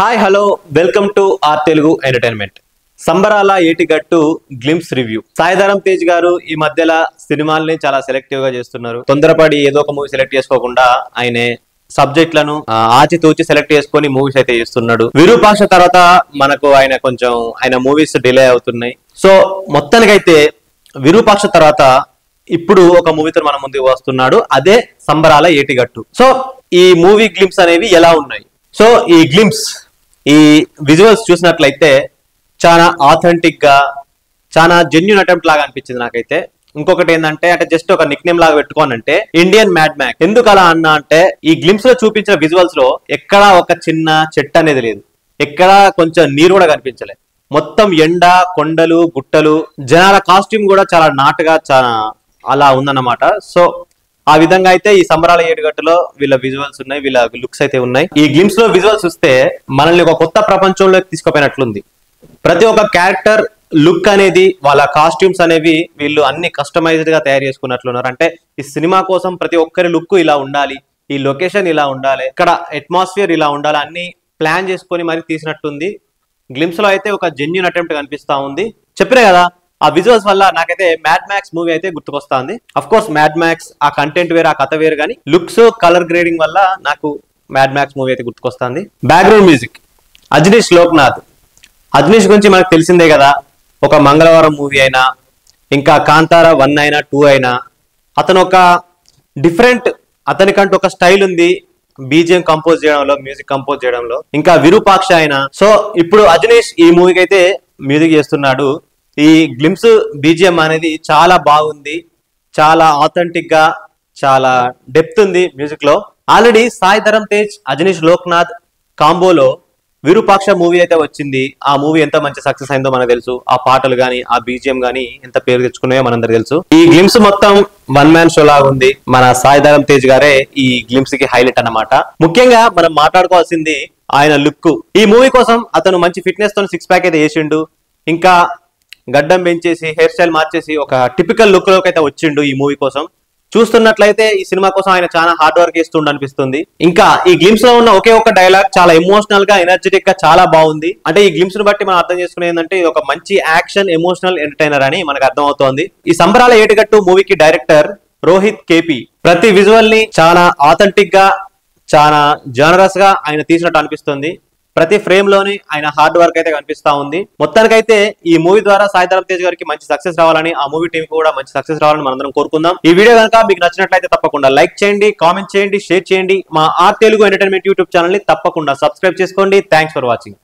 Hi hello welcome to our Telugu entertainment. Sambarala Yetigattu glimpse review. Sai Dharam Tej గారు ఈ మధ్యలో సినిమాల్ని చాలా సెలెక్టివ్ గా చేస్తున్నారు. తొందరపడి ఏదో ఒక మూవీ సెలెక్ట్ చేసుకోకుండా ఆయన సబ్జెక్టులను ఆచితూచి సెలెక్ట్ చేసుకొని మూవీస్ అయితే చేస్తున్నాడు. విరూపాక్ష తర్వాత మనకు ఆయన మూవీస్ డిలే అవుతున్నాయి. సో మొత్తానికైతే విరూపాక్ష తర్వాత ఇప్పుడు ఒక మూవీతో మన ముందుకు వస్తున్నాడు, అదే సంబరాల ఏటిగట్టు. సో ఈ మూవీ గ్లింప్స్ అనేవి ఎలా ఉన్నాయి? సో ఈ గ్లింప్స్, ఈ విజువల్స్ చూసినట్లయితే చాలా ఆథెంటిక్ గా, చాలా జెన్యున్ అటెంప్ట్ లాగా అనిపించింది నాకైతే. ఇంకొకటి ఏంటంటే జస్ట్ ఒక నిక్ నేమ్ లాగా పెట్టుకోనంటే ఇండియన్ మ్యాడ్ మ్యాక్స్. ఎందుకు అలా అన్నా అంటే ఈ గ్లింప్స్ లో చూపించిన విజువల్స్ లో ఎక్కడా ఒక చిన్న చెట్టు అనేది లేదు, ఎక్కడా కొంచెం నీరు కూడా కనిపించలేదు. మొత్తం ఎండ, కొండలు, గుట్టలు, జనాల కాస్ట్యూమ్ కూడా చాలా నాటుగా చాలా అలా ఉందన్నమాట. సో ఆ విధంగా అయితే ఈ సంబరాల ఏడుగట్టులో వీళ్ళ విజువల్స్ ఉన్నాయి, వీళ్ళ లుక్స్ అయితే ఉన్నాయి. ఈ గ్లింప్స్ లో విజువల్స్ చూస్తే మనల్ని ఒక కొత్త ప్రపంచంలోకి తీసుకుపోయినట్లుంది. ప్రతి ఒక్క క్యారెక్టర్ లుక్ అనేది, వాళ్ళ కాస్ట్యూమ్స్ అనేవి వీళ్ళు అన్ని కస్టమైజ్డ్ గా తయారు చేసుకున్నట్లున్నారు. అంటే ఈ సినిమా కోసం ప్రతి ఒక్కరి లుక్ ఇలా ఉండాలి, ఈ లొకేషన్ ఇలా ఉండాలి, ఇక్కడ అట్మాస్ఫియర్ ఇలా ఉండాలి, అన్ని ప్లాన్ చేసుకొని మరి తీసినట్టుంది. గ్లింప్స్ లో అయితే ఒక జెన్యున్ అటెంప్ట్ కనిపిస్తా ఉంది. చెప్పినా కదా, ఆ విజువల్స్ వల్ల నాకైతే మ్యాడ్ మ్యాక్స్ మూవీ అయితే గుర్తుకొస్తుంది. అఫ్ కోర్స్ మ్యాడ్ మ్యాక్స్ ఆ కంటెంట్ వేరు, ఆ కథ వేరు, కానీ లుక్స్, కలర్ గ్రేడింగ్ వల్ల నాకు మ్యాడ్ మ్యాక్స్ మూవీ అయితే గుర్తుకొస్తుంది. Background music Ajaneesh Loknath. అజనీష్ గురించి మనకు తెలిసిందే కదా, ఒక మంగళవారం మూవీ అయినా, ఇంకా కాంతారా 1 అయినా 2 అయినా, అతను ఒక డిఫరెంట్, అతనికంటూ ఒక స్టైల్ ఉంది బీజిఎం కంపోజ్ చేయడంలో, మ్యూజిక్ కంపోజ్ చేయడంలో. ఇంకా విరూపాక్ష అయినా. సో ఇప్పుడు అజనీష్ ఈ మూవీకి అయితే మ్యూజిక్ చేస్తున్నాడు. ఈ గ్లింప్స్ బీజిఎం అనేది చాలా బాగుంది, చాలా ఆథెంటిక్ గా, చాలా డెప్త్ ఉంది మ్యూజిక్ లో. ఆల్రెడీ సాయిధరం తేజ్, అజనీష్ లోక్నాథ్ కాంబోలో విరూపాక్ష మూవీ అయితే వచ్చింది. ఆ మూవీ ఎంత మంచి సక్సెస్ అయిందో మనకు తెలుసు. ఆ పాటలు గానీ, ఆ బీజిఎం గానీ ఎంత పేరు తెచ్చుకున్నాయో మనందరికి తెలుసు. ఈ గ్లింప్స్ మొత్తం 1 మ్యాన్ షో లాగా ఉంది. మన సాయిధరం తేజ్ గారే ఈ గ్లింప్స్ కి హైలైట్ అన్నమాట. ముఖ్యంగా మనం మాట్లాడుకోవాల్సింది ఆయన లుక్. ఈ మూవీ కోసం అతను మంచి ఫిట్నెస్ తో 6 ప్యాక్ అయితే వేసిండు. ఇంకా గడ్డం పెంచేసి, హెయిర్ స్టైల్ మార్చేసి ఒక టిపికల్ లుక్ లోకి అయితే వచ్చిండు ఈ మూవీ కోసం. చూస్తున్నట్లయితే ఈ సినిమా కోసం ఆయన చాలా హార్డ్ వర్క్ చేస్తుండ అనిపిస్తుంది. ఇంకా ఈ గ్లింప్స్ లో ఉన్న ఒకే ఒక డైలాగ్ చాలా ఎమోషనల్ గా, ఎనర్జెటిక్ గా చాలా బాగుంది. అంటే ఈ గ్లింప్స్ ని బట్టి మనం అర్థం చేసుకునేది ఏంటంటే ఇది ఒక మంచి యాక్షన్ ఎమోషనల్ ఎంటర్టైనర్ అని మనకు అర్థం అవుతోంది. ఈ సంబరాల ఏటిగట్టు మూవీకి డైరెక్టర్ రోహిత్ కేపీ. ప్రతి విజువల్ ని చాలా ఆథెంటిక్ గా, చాలా జనరస్ గా ఆయన తీసినట్టు అనిపిస్తుంది. ప్రతి ఫ్రేమ్ లోని ఆయన హార్డ్ వర్క్ అయితే కనిపిస్తా ఉంది. మొత్తానికైతే ఈ మూవీ ద్వారా సాయిధరం తేజ్ గారికి మంచి సక్సెస్ రావాలని, ఆ మూవీ టీం కూడా మంచి సక్సెస్ రావాలని మనందరం కోరుకుందాం. ఈ వీడియో కనుక మీకు నచ్చినట్లయితే తప్పకుండా లైక్ చేయండి, కామెంట్ చేయండి, షేర్ చేయండి. మా our Telugu entertainment YouTube channel ని తప్పకుండా సబ్స్క్రైబ్ చేసుకోండి. Thanks for watching.